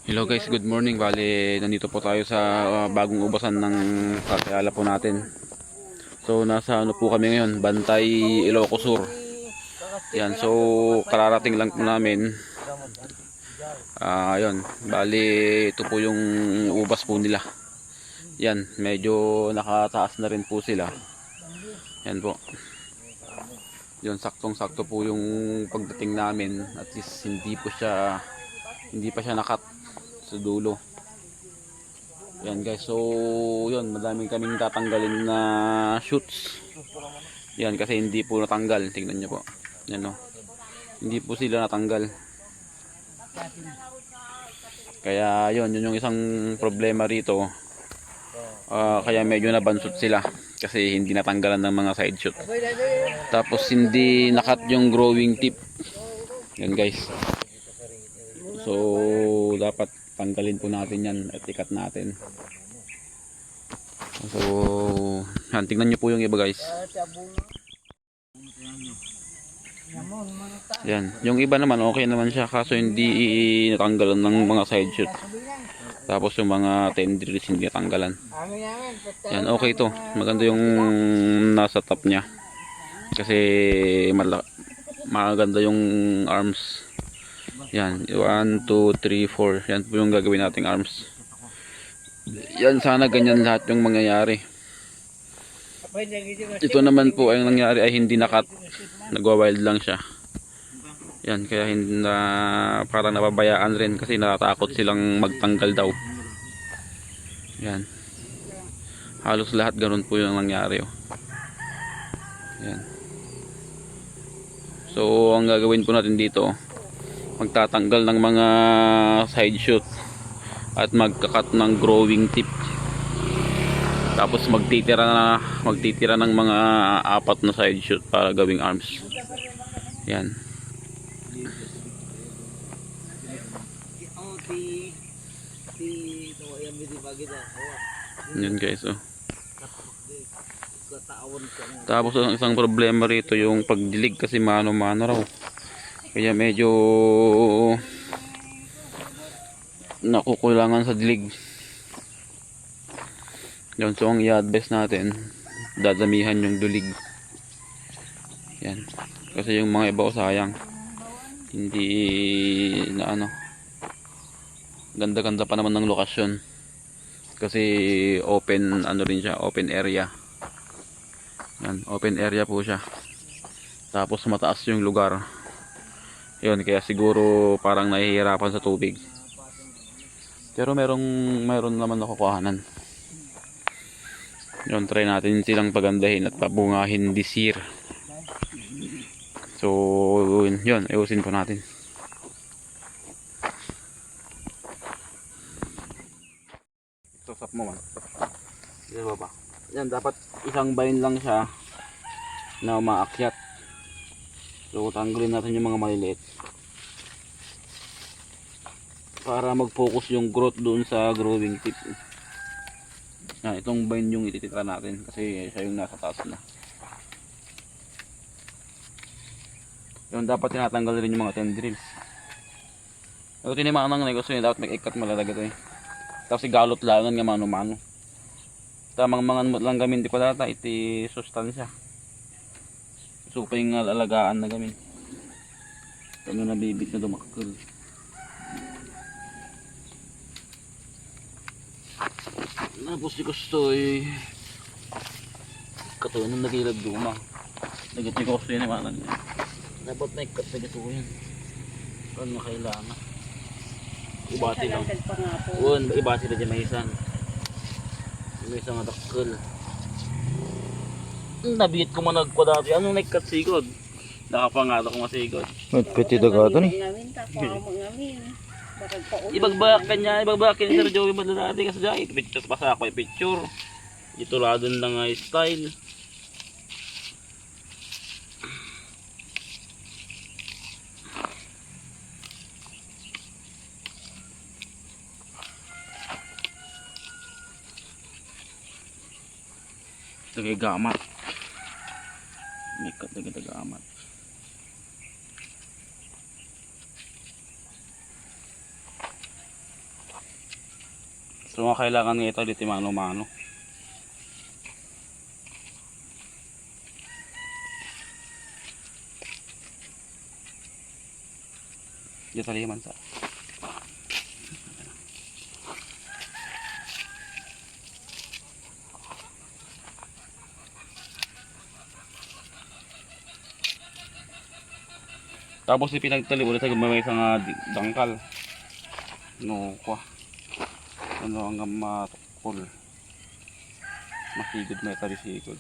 Hello guys, good morning. Bali, nandito po tayo sa bagong ubasan ng kakayala po natin. So, nasa ano po kami ngayon, Bantay, Ilocos Sur. Yan, so kararating lang po namin. Ayun, bali ito po yung ubas po nila. Yan, medyo nakataas na rin po sila. Yan po. Yun, saktong-sakto po yung pagdating namin. At least hindi pa siya nakat sa dulo. Yan guys, so yun, madaming kaming tatanggalin na shoots. Yan, kasi hindi po natanggal. Tingnan nyo po. Yan o. Hindi po sila natanggal. Kaya yun yung isang problema rito. Kaya medyo nabansot sila. Kasi hindi natanggalan ng mga side shoot. Tapos hindi nakat yung growing tip. Yan guys. So dapat tanggalin po natin yan at ikat natin. So yan, tingnan nyo po yung iba guys. Yan, yung iba naman okay naman siya, kaso hindi natanggalan ng mga side shoot. Tapos yung mga tendrils hindi natanggalan. Yan, okay to, maganda yung nasa top nya. Kasi maganda yung arms. Yan, 1, 2, 3, 4. Yan po yung gagawin nating arms. Yan, sana ganyan lahat yung mangyayari. Ito naman po ay nangyari ay hindi nakat. Nagwa-wild lang siya. Yan, kaya hindi na parang napabayaan rin kasi natatakot silang magtanggal daw. Yan. Halos lahat ganun po yung nangyari. Oh. Yan. So, ang gagawin po natin dito, magtatanggal ng mga side shoot at magkakat ng growing tip. Tapos magtitira ng mga apat na side shoot para gawing arms. Yan. Yan guys, oh. Tapos ang isang problema rito yung pagdilig kasi mano-mano raw. Kaya medyo nakukulangan sa dilig. Yan, so ang i-advise natin, dadamihan yung dulig. Yan. Kasi yung mga iba sayang. Hindi na ano. Ganda-ganda pa naman ng lokasyon. Kasi open ano rin siya, open area. Yan, open area po siya. Tapos mataas yung lugar. Yun, kaya siguro parang nahihirapan sa tubig. Pero mayroon naman nakukuhanan. Yun, try natin silang pagandahin at pabungahin this year. So, yun, ayusin po natin. Tosap mo man. Yan ba? Yan, dapat isang bain lang siya na umaakyat. So, tanggalin natin yung mga maliliit. Para mag-focus yung growth doon sa growing tip. Yan, itong vine yung ititira natin kasi siya yung nasa taas na. Yung dapat tinatanggal rin yung mga tendrils. Ito tinimaan ng negosyo yun, dapat mag-ikat malalaga ito eh. Tapos igalot langan nga mano-mano. Tamang mga lang gamin di ko data, iti sustansya. Supay nga alagaan na gamin. Ano na bibit na dumakkel. Tapos di gusto eh katunan nagilag duma. Nagati ko gusto yun naman niya. Dapat na ikat na gato yan. Kung makailangan. Ibati lang. Uwan, ibati na dyan mahisan. May isang adakkel. Nabit ko man nagpa dati. Anong nagkat sigod? Nakapangado ko masigod. Nagpiti dagado ni. Ibagbak kanya, ibagbak ni Sir Joey Madalati kasi dyan. Ipicture pa sa ako, ipicture. Ituladon lang nga style. Tagay gamat. Mikat tagay gamat. So mga kailangan ng ito dito mano-mano. Dito taliman sa. Tapos ipinagtali ulit sa may isang dangkal. No, kwa. Ano hanggang matukol. Masigod may talisigod.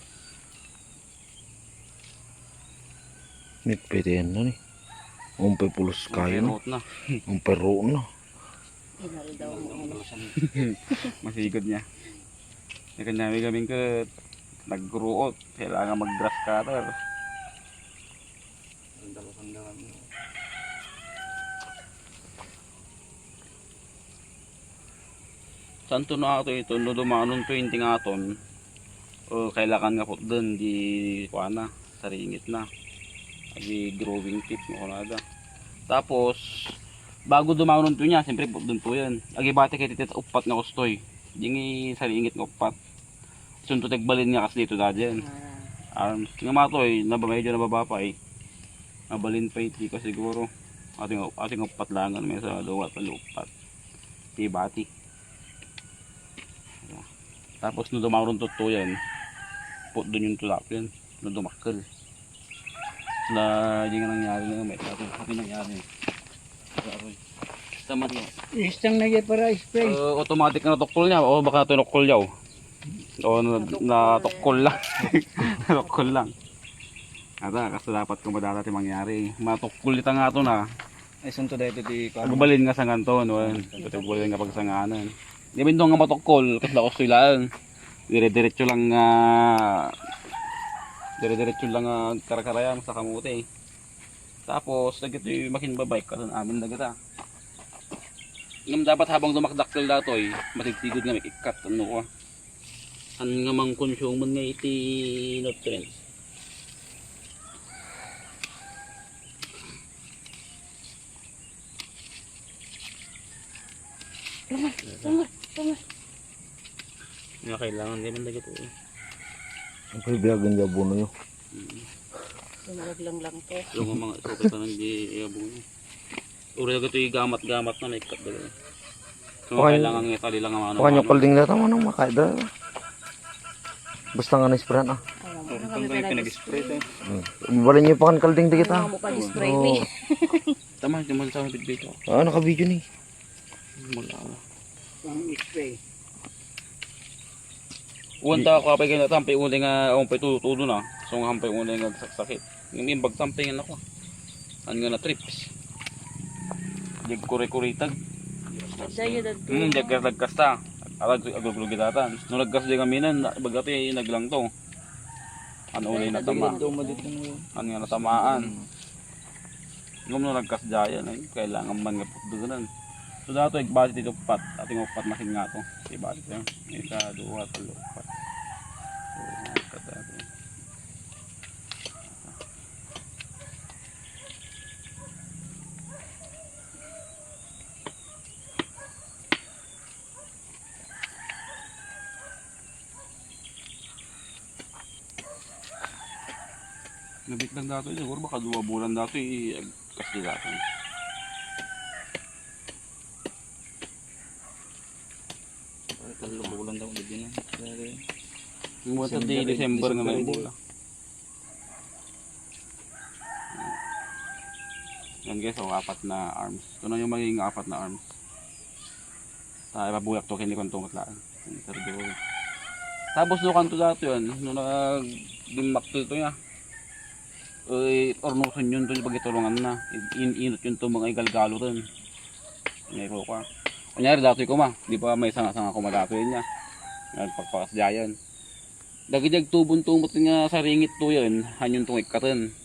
Pwede yan na ni. Umpay pulos kayo na. Root na. Umpay roon na. Inari daw mo. Masigod niya. Kanya kaming ka nag-ruot. Kailangan mag-grass cutter. Santo na ato ito, no dumanong 20 nga aton. O kailangan nga po dun, di kuana, saringit na. Di growing tip mo kunada. Tapos, bago dumanong to niya, siyempre po dun po yan. Agibate kay titit upat nga kustoy. Di saringit nga upat. Sunto tagbalin nga kasi dito dyan. Nga matoy, medyo nababa pa eh. Nabalin pa iti ko siguro. Ating upat lang, may sa luwa pa lupat. Tibati. Tapos no dumaron to yan, put doon yung tulap yan, no dumakal. Na hindi nga nangyari na may tato, hindi nangyari. Tama niya. Istang na yan para spray. Automatic na tukol niya, o baka tinukol yaw. O natukol lang. Natukol lang. Ata, kasi dapat kung madadati mangyari. Matukol ita nga ito na. Ay sunto dahil ito di Agbalin nga sa ganto, no? Agbalin nga pagsanganan. Di ba nga matukol, kasi lakostoy lang. Dire-diretso lang karakarayan sa kamuti. Tapos, nagito yung makinbabike kasi amin nagita. Ngam dapat habang dumakdaktil datoy, masigsigod nga may ikat, ano ko. Ano nga mang consume nga iti nutrients. Tama. Nga kailangan, di man nagito eh. Umpay biyagan niya buno yun. Sumarag lang to. Yung mga sopet na nang di-iabong niya. Uri na ito yung gamat-gamat na may ikat dala. So kailangan nga tali lang ang ano. Pakanyo kalding na tama nang makaida. Basta nga na-sprayan ah. Kami pa nag-spray. Balin niyo pa kan kalding di kita. Mo pa spray ni. Tama, di mo sa mga bitbit ako. Ah, naka-video ni. Mag-awa. Spray. Uwanta ako kapay kayo natampay uli nga umpay tutudo na. So nga hampay uli nga sakit. Yung bagtampay nga ako. Ano nga na trips. Dig kure-kuritag. Daya dagto. Lagkas ta. Agulugidatan. Nung lagkas di kami nan, bagati naglang to. Ano uli natama. Ano nga natamaan. Nung lagkas dyan, kailangan man nga pagduganan. So dato igbati dito upat. Ating upat masin nga to. Ibati ito. Isa, dua, talo, upat. So, kadati. Nabit lang dato siguro baka 2 bulan dato kasi dato. bulan daw ulit din. Yung buwan di December nga may bola. Yan guys, so 4 na arms. Ito na yung magiging 4 na arms. Ipabuyak to kini kung tungat lang. Tapos no kanto dato yan, nung nag-dimak to niya. Ornuson yun to pag itulungan na. Inot yun to mga igalgalo rin. Ngayon ko. Kunyari dato ko ma, di pa may sanga-sanga ko madato yun niya. Nagpagpakas dyan. Dagidag tubon-tumot nga sa ringit to yun, hanyong tong ikatan.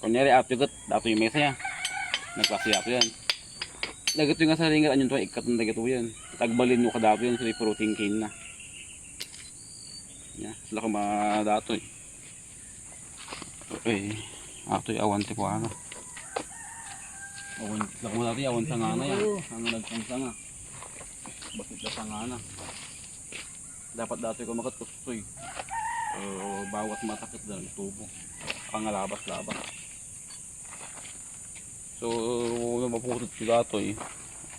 Kunyari ato yung dato yung mesa niya. Nagpasi ato yan. Dagito nga sa ringit, hanyong tong ikatan dagito yan. Tagbalin mo ka dato yun, sila protein cane na. Yan, sila ko madato eh. Okay, ato yung awan tipo ano. Awan, lako mo dati awan sa nga na yan. Ano nagsangsanga. Bakit na sa nga na. Dapat dati ko makatustoy. Bawat matakit doon, tubo. Pangalabas-labas. So, maputot si datoy.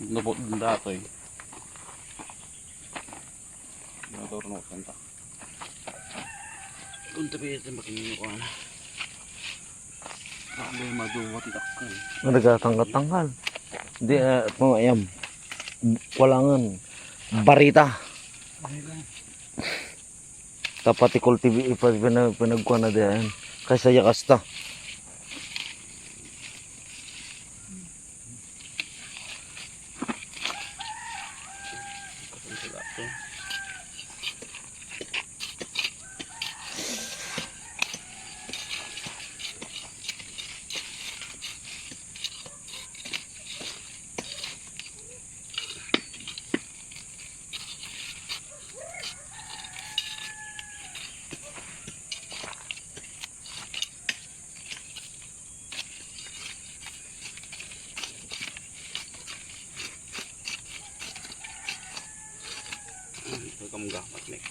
Napot ng datoy. Naturo ko santa. Kung tabi ito makinyo ko na. May maduwa titakal. Nagkatangkat-tangkal. Hindi, mga ayam. Walangan. Barita. Tapati kultibi pinagkuha na diyan. Kaysa yakasta. Ito ka mga matnik.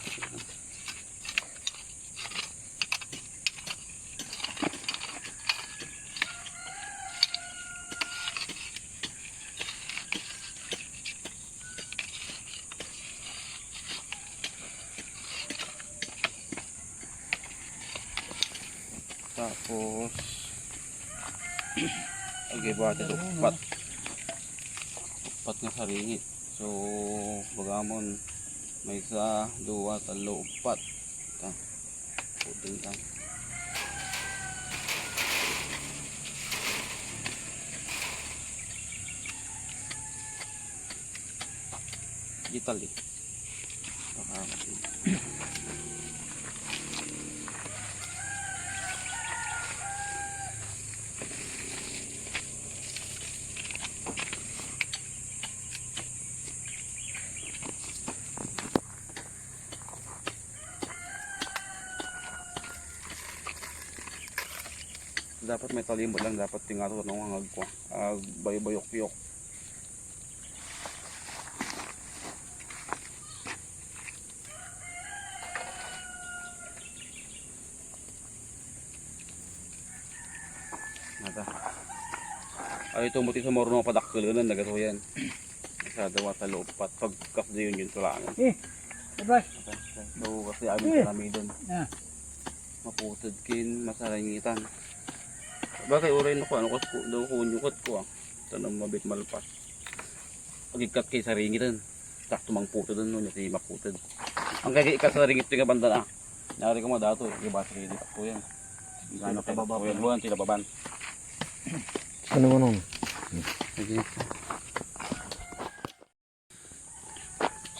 Tapos ba ito upat nga saringit. So bagamon may isa, dua, talo, upat. Ito. Puting lang. Digital eh. Dapat may talimod lang, dapat tingato ng hangag ko. Bayok-yok. Nada. Ay ito muti sa marunong padakkel ganun nagato yan. Sa dawa talo upat pagkas yun tulangan. Diba? So kasi amin sa namin doon. Ah. Maputod kin masarangitan. Bagay oray no ko ano ko daw ko nyukot ko ah. Tanong mabit malpas. Pagikat kay saringitan. Sakto mang putod no nya si maputod. Ang kay ikat sa ringit nga banda na. Nari ko mo dato, iba sa ringit ko yan. Gano kay baba yan buwan sila baban. Ano mo nung?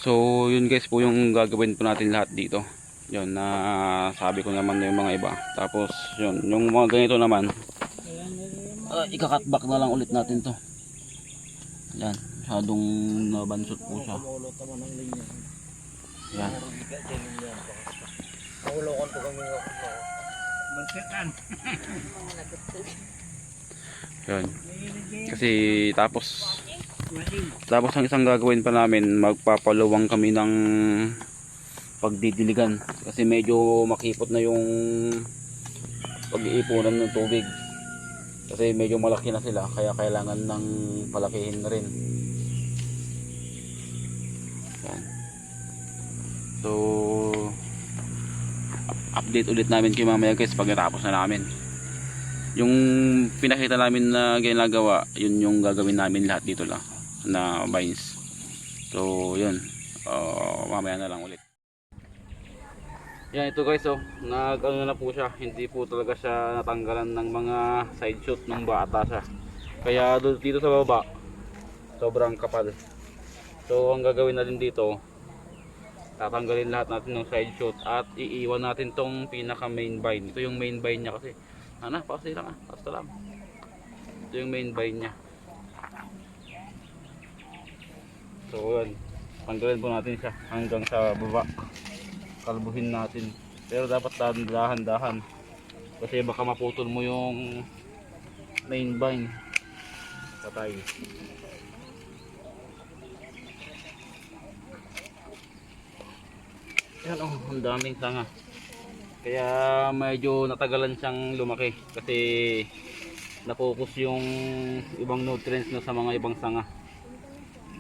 So yun guys po yung gagawin po natin lahat dito. Yun na sabi ko naman na yung mga iba. Tapos yun, yung mga ganito naman ikakatback na lang ulit natin to. Yan, masyadong nabansot po siya. Yan. Maulukan po kami ng Yun. Kasi tapos ang isang gagawin pa namin, magpapaluwang kami ng pagdidiligan. Kasi medyo makipot na yung pag-iipunan ng tubig. Kasi medyo malaki na sila, kaya kailangan ng palakihin na rin. Yan. So update ulit namin kayo mamaya guys pagkatapos na namin. Yung pinakita namin na ginagawa, yun yung gagawin namin lahat dito lang na vines. So yun, mamaya na lang ulit. Yan ito guys, nag-ano na po siya, hindi po talaga siya natanggalan ng mga side shoot ng bata siya. Kaya dito sa baba, sobrang kapal. So ang gagawin natin dito, tatanggalin lahat natin ng side shoot at iiwan natin tong pinaka main vine. Ito yung main vine niya kasi. Pakasay lang basta lang. Ito yung main vine niya. So yun, tanggalin po natin siya hanggang sa baba. Kalbuhin natin, pero dapat dahan-dahan kasi baka maputol mo yung main vine. Patay. Yan oh, ang daming sanga. Kaya medyo natagalan siyang lumaki kasi na-focus yung ibang nutrients na sa mga ibang sanga.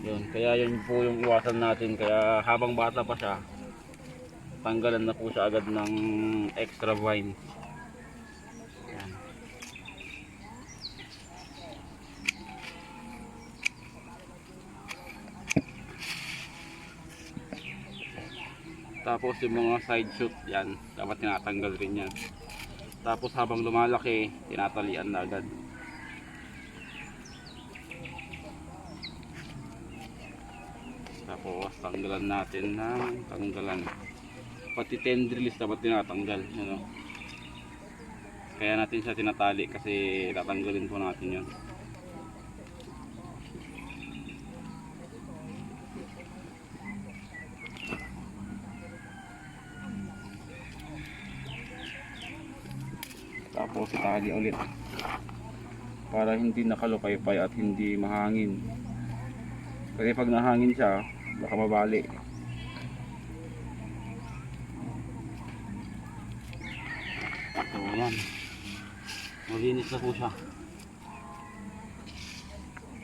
Yun, kaya yun po yung iwasan natin. Kaya habang bata pa siya, tanggalan na po siya agad ng extra vine. Yan. Tapos yung mga side shoot yan, dapat tinatanggal rin yan. Tapos habang lumalaki, tinatalian na agad. Tapos tanggalan natin ng tanggalan. Pati tendrilis dapat tinatanggal. Ano? Kaya natin siya tinatali kasi tatanggalin po natin yun. Tapos itali ulit para hindi nakalupaypay at hindi mahangin. Kasi pag nahangin siya, baka mabali. So yan, malinis na po siya.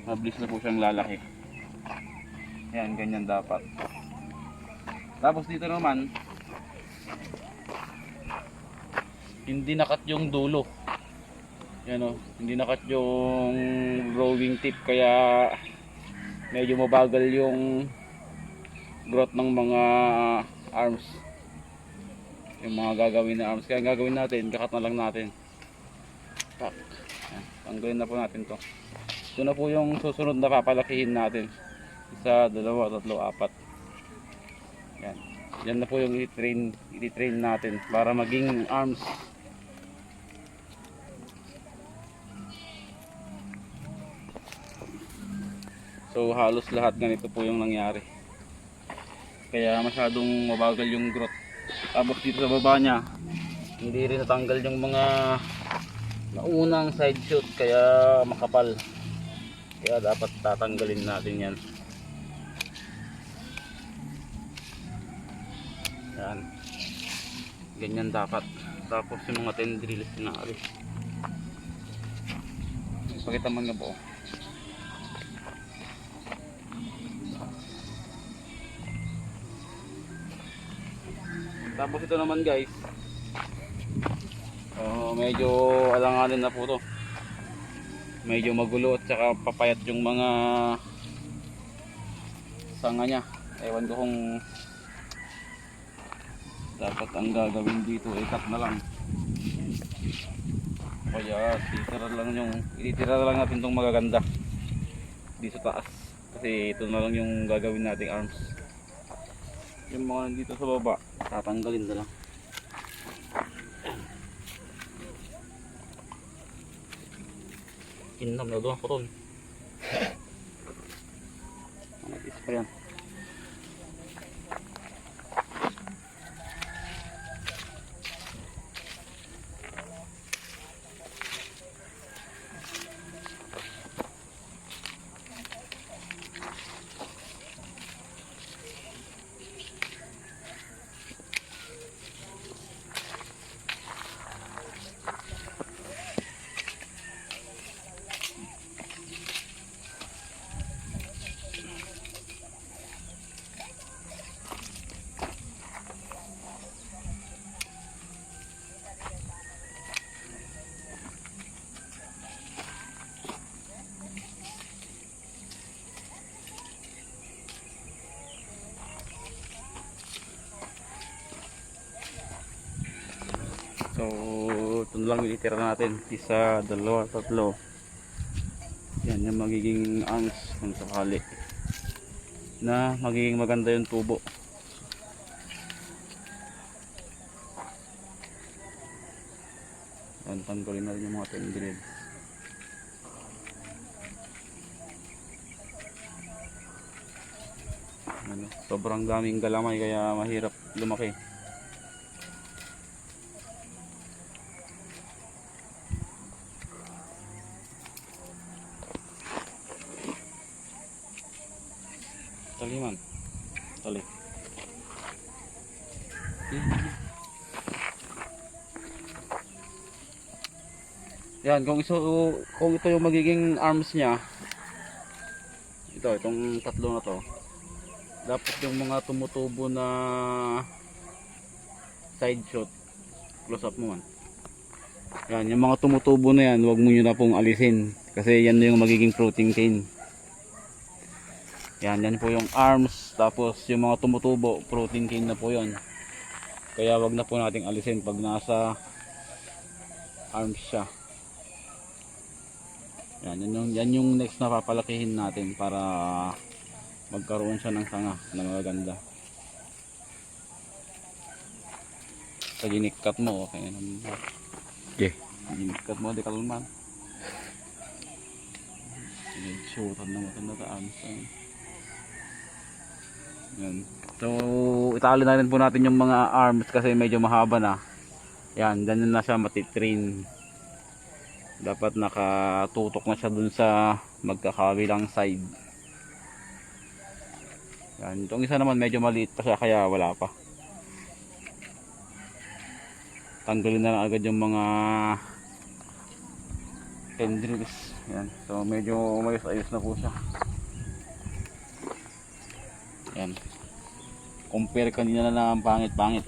Mabilis na po siyang lalaki. Yan, ganyan dapat. Tapos dito naman, hindi nakat yung dulo. Yan o, hindi nakat yung growing tip kaya medyo mabagal yung growth ng mga arms. Yung mga gagawin na arms. Kaya ang gagawin natin, kakat na lang natin. Tak. Yan, tanggalin na po natin to. Ito na po yung susunod na papalakihin natin. 1, 2, 3, 4. Yan. Yan na po yung i-train natin para maging arms. So halos lahat ganito po yung nangyari. Kaya masyadong mabagal yung growth. Tapos dito sa baba niya, hindi rin natanggal yung mga naunang side shoot kaya makapal. Kaya dapat tatanggalin natin yan. Yan. Ganyan dapat. Tapos yung mga tendrils na alis. Pakita mo nga po. Tapos ito naman guys, medyo alanganin na po to. Medyo magulo at saka papayat yung mga sanga nya. Ewan ko kung dapat ang gagawin dito ay cut na lang. Kaya ititira lang natin itong magaganda dito sa taas. Kasi ito na lang yung gagawin nating arms. Yung mga nandito sa baba, tatanggalin na lang. Inam na doon ako ron. Matis pa yan. So, ito lang ititira natin. 1, 2, 3. Yan yung magiging arms kung sakali na magiging maganda yung tubo. Yan, tanggalin na rin yung mga tendrils. Sobrang daming galamay kaya mahirap lumaki. Taliman. Tali. Yan, kung ito yung magiging arms niya, itong tatlo na to, dapat yung mga tumutubo na side shot, close up mo man. Yan, yung mga tumutubo na yan, huwag mo nyo na pong alisin kasi yan na yung magiging fruiting cane. Yan po yung arms, tapos yung mga tumutubo, fruiting cane na po yon. Kaya wag na po nating alisin pag nasa arms siya. Yan yung next na papalakihin natin para magkaroon siya ng sanga na magaganda. Sa ginikkat mo, okay naman. Okay. Ginikkat mo, di kalman. Nag-shootan na matanda sa arms. Yan. So, itali na rin po natin yung mga arms kasi medyo mahaba na. Yan, ganyan na siya matitrain. Dapat nakatutok na siya dun sa magkakabilang side. Yan, itong isa naman medyo maliit pa siya kaya wala pa. Tanggalin na lang agad yung mga tendrils. Yan, so medyo umayos-ayos na po siya. Yan. Compare kanina na ang pangit-pangit.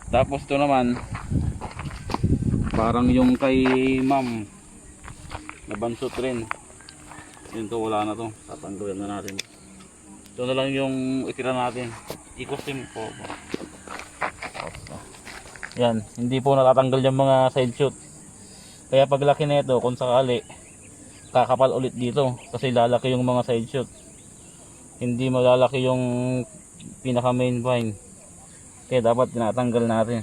Tapos ito naman parang yung kay ma'am nabansot rin. Yun to, wala na to. Tatanggalin na natin. Ito na lang yung itira natin. Ikusim po. Yan, hindi po natatanggal yung mga side shoot. Kaya paglaki na ito, kung sakali kakapal ulit dito kasi lalaki yung mga side shoot. Hindi malalaki yung pinaka main vine. Kaya dapat tinatanggal natin.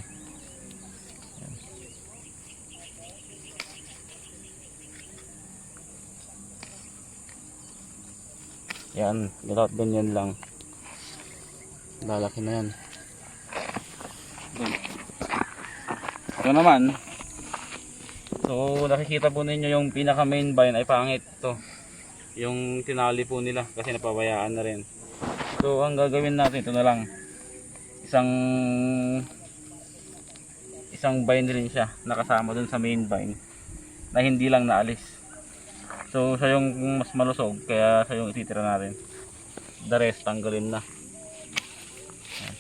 Yan, ganyan lang. Lalaki na yan. Ito naman. So nakikita po ninyo yung pinaka main vine ay pangit to. Yung tinali po nila kasi napabayaan na rin. So ang gagawin natin ito na lang. Isang vine rin siya nakasama dun sa main vine na hindi lang naalis. So siya yung mas malusog kaya siya yung ititira natin. The rest tanggalin na. Yan.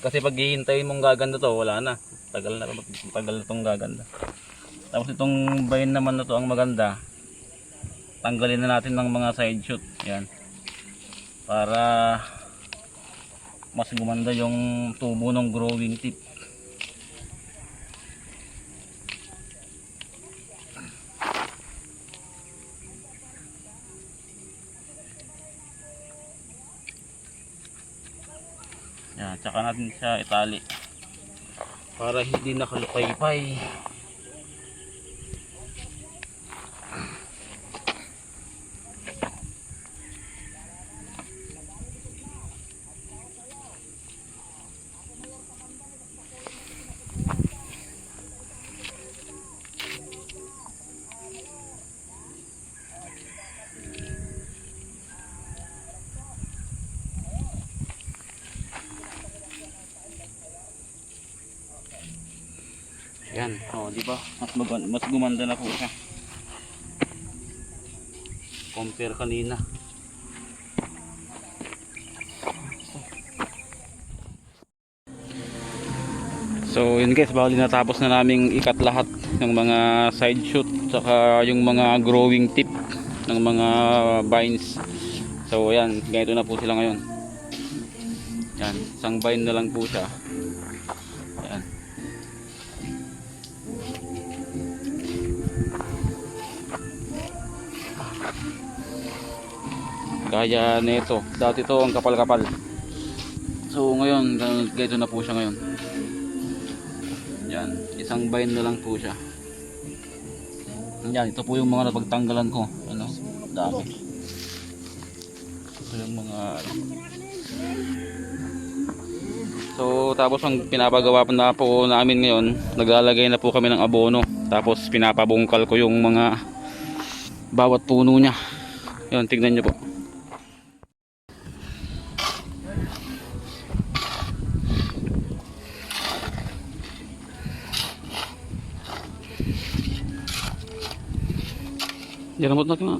Kasi pag hihintayin mong gaganda to wala na. Tagal na itong gaganda. Tapos itong vine naman na to ang maganda. Tanggalin na natin ng mga side shoot. Yan. Para mas gumanda yung tubo ng growing tip. Yan, tsaka natin siya itali para hindi nakalupay-pay. Yan, oh, di ba? Mas gumanda na po siya. Compare kanina. So, yun guys, bali natapos na naming ikat lahat ng mga side shoot saka yung mga growing tip ng mga vines. So, yan, ganito na po sila ngayon. Yan, isang vine na lang po siya. Yan. Kaya nito, dati to ang kapal-kapal. So ngayon, ganito na po siya ngayon. Yan, isang vine na lang po siya. Yan, ito po yung mga napagtanggalan ko. Ano, dami. Ito yung mga So tapos ang pinapagawa na po namin ngayon, naglalagay na po kami ng abono. Tapos pinapabungkal ko yung mga bawat puno niya. Yun, tignan nyo po. Yan mo na ka.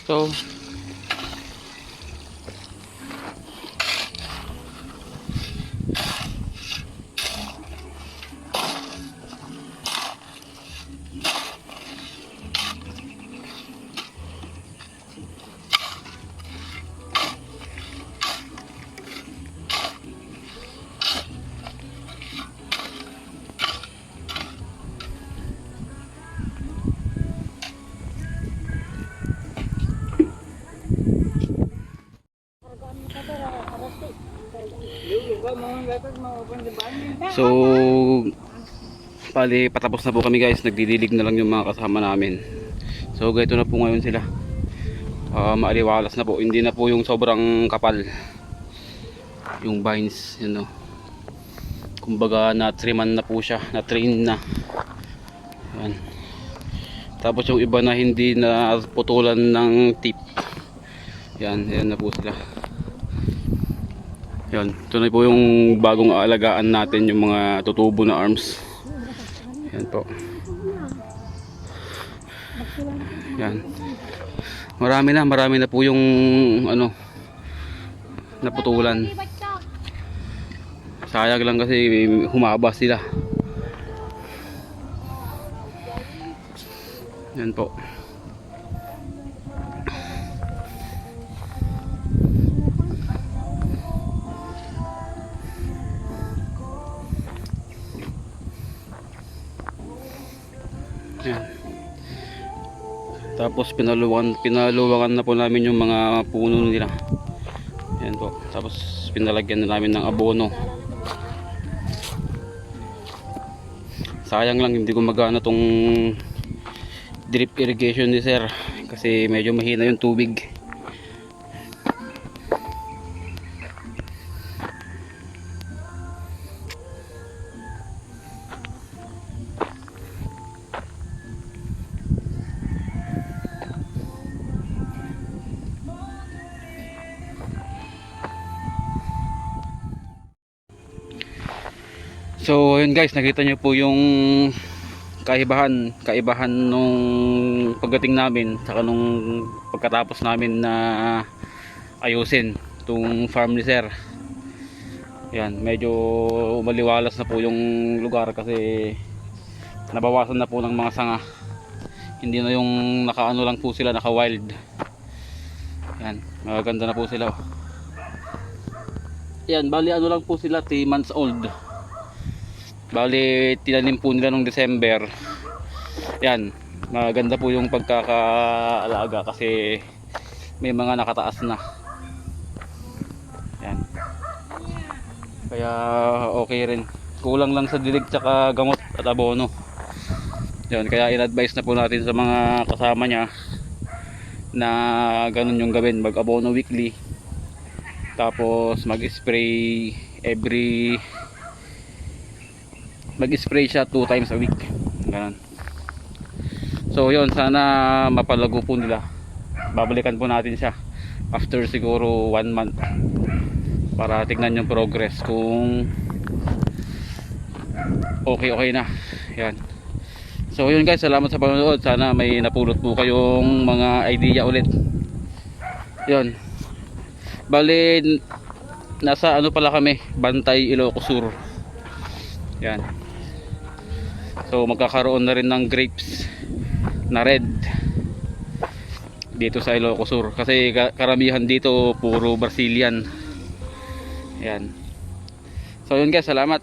So, So, pali patapos na po kami guys, nagdidilig na lang yung mga kasama namin. So, ganito na po ngayon sila. Maaliwalas na po, hindi na po yung sobrang kapal yung vines, yun know. Kumbaga na-triman na po siya, na-train na. Yan. Tapos yung iba na hindi na putulan ng tip. Yan, yan na po sila. Yan, ito na po yung bagong aalagaan natin, yung mga tutubo na arms. Yan po. Yan. Marami na po yung ano, naputulan. Sayang lang kasi humaba sila. Yan po. Yan. Tapos pinaluwangan na po namin yung mga puno nila. Yan po. Tapos pinalagyan na namin ng abono. Sayang lang hindi gumagana tong drip irrigation ni sir kasi medyo mahina yung tubig. So yun guys, nakita nyo po yung kaibahan nung pagdating namin saka nung pagkatapos namin na ayusin itong farm ni sir. Yan, medyo maliwalas na po yung lugar kasi nabawasan na po ng mga sanga. Hindi na yung nakaano lang po sila, naka wild. Yan, magaganda na po sila. Yan, bali ano lang po sila, 3 months old. Bali tinanim po nila nung December. Yan, maganda po yung pagkakaalaga kasi may mga nakataas na. Yan. Kaya okay rin. Kulang lang sa dilig tsaka gamot at abono. Yan, kaya in-advise na po natin sa mga kasama niya na ganun yung gawin, mag-abono weekly. Tapos mag-spray mag-spray siya 2 times a week. Ganun. So yun, sana mapalago po nila. Babalikan po natin siya after siguro 1 month para tignan yung progress kung okay na. Yan. So yun guys, salamat sa panonood. Sana may napulot po kayong mga idea ulit. Yun. Bali nasa ano pala kami, Bantay, Ilocos Sur. Yan. So magkakaroon na rin ng grapes na red dito sa Ilocos Sur kasi karamihan dito puro Brazilian. Yan. So yun guys, salamat.